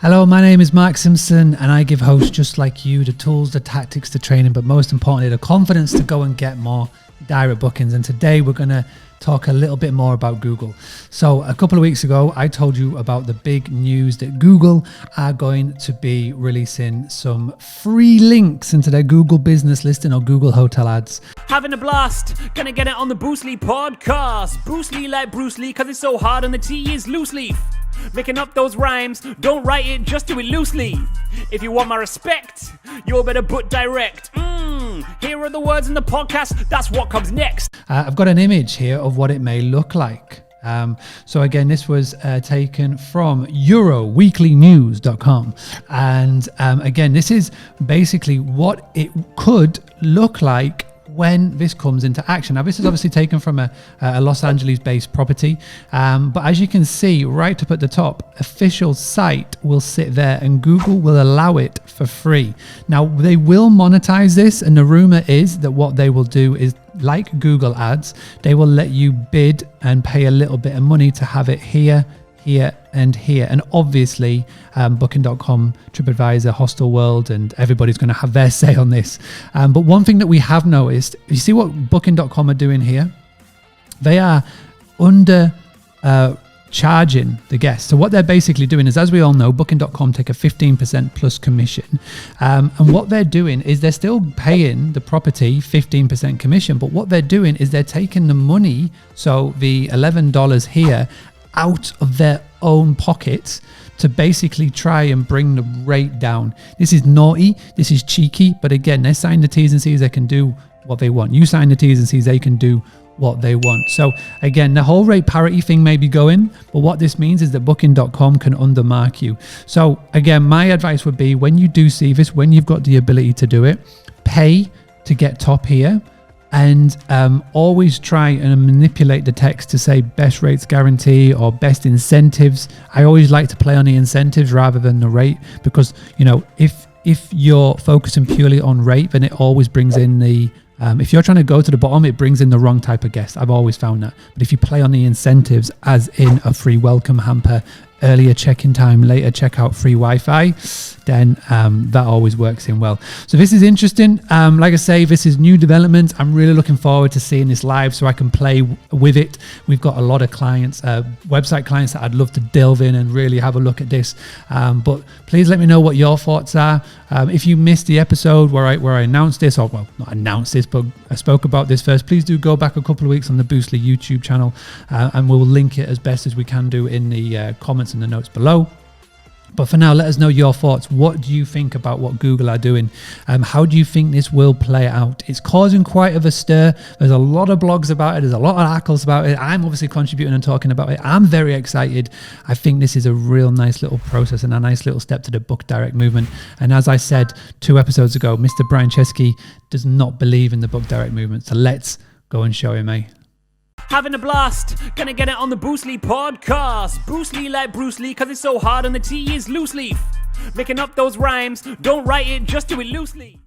Hello, my name is Mark Simpson, and I give hosts just like you the tools, the tactics, the training, but most importantly, the confidence to go and get more direct bookings. And today we're going to talk a little bit more about Google. So a couple of weeks ago, I told you about the big news that Google are going to be releasing some free links into their Google business listing or Google hotel ads. Having a blast, gonna get it on the Bruce Lee podcast. Bruce Lee like Bruce Lee, cause it's so hard and the T is loose leaf. Making up those rhymes, don't write it, just do it loosely. If you want my respect, you better book direct. Here are the words in the podcast, that's what comes next. I've got an image here of what it may look like. So again, this was taken from euroweeklynews.com. And again, this is basically what it could look like when this comes into action. Now, this is obviously taken from a Los Angeles-based property, but as you can see right up at the top, official site will sit there and Google will allow it for free. Now, they will monetize this, and the rumor is that what they will do is, like Google Ads, they will let you bid and pay a little bit of money to have it here, here, and here. And obviously Booking.com, TripAdvisor, Hostelworld, and everybody's going to have their say on this. But one thing that we have noticed, you see what Booking.com are doing here? They are under charging the guests. So what they're basically doing is, as we all know, Booking.com take a 15% plus commission. And what they're doing is they're still paying the property 15% commission, but what they're doing is they're taking the money, so the $11 here, out of their own pockets to basically try and bring the rate down. This is naughty, this is cheeky, but again, they sign the T's and C's, they can do what they want. You sign the T's and C's, they can do what they want. So again, the whole rate parity thing may be going, but what this means is that Booking.com can undermark you. So again, my advice would be, when you do see this, when you've got the ability to do it, pay to get top here. And always try and manipulate the text to say best rates guarantee or best incentives. I always like to play on the incentives rather than the rate, because, you know, if you're focusing purely on rate, then it always brings in the if you're trying to go to the bottom, it brings in the wrong type of guest. I've always found that. But if you play on the incentives, as in a free welcome hamper, earlier check-in time, later checkout, free Wi-Fi, then that always works in well. So this is interesting. Like I say, this is new development. I'm really looking forward to seeing this live so I can play with it. We've got a lot of clients, website clients, that I'd love to delve in and really have a look at this. But please let me know what your thoughts are. If you missed the episode where I announced this, or well, not announced this, but I spoke about this first, please do go back a couple of weeks on the Bruce Lee YouTube channel, and we'll link it as best as we can do in the comments and the notes below. But for now, let us know your thoughts. What do you think about what Google are doing? How do you think this will play out? It's causing quite of a stir. There's a lot of blogs about it. There's a lot of articles about it. I'm obviously contributing and talking about it. I'm very excited. I think this is a real nice little process and a nice little step to the Book Direct movement. And as I said 2 episodes ago, Mr. Brian Chesky does not believe in the Book Direct movement. So let's go and show him, eh? Having a blast, gonna get it on the Bruce Lee podcast. Bruce Lee like Bruce Lee, cause it's so hard and the T is loose leaf. Making up those rhymes, don't write it, just do it loosely.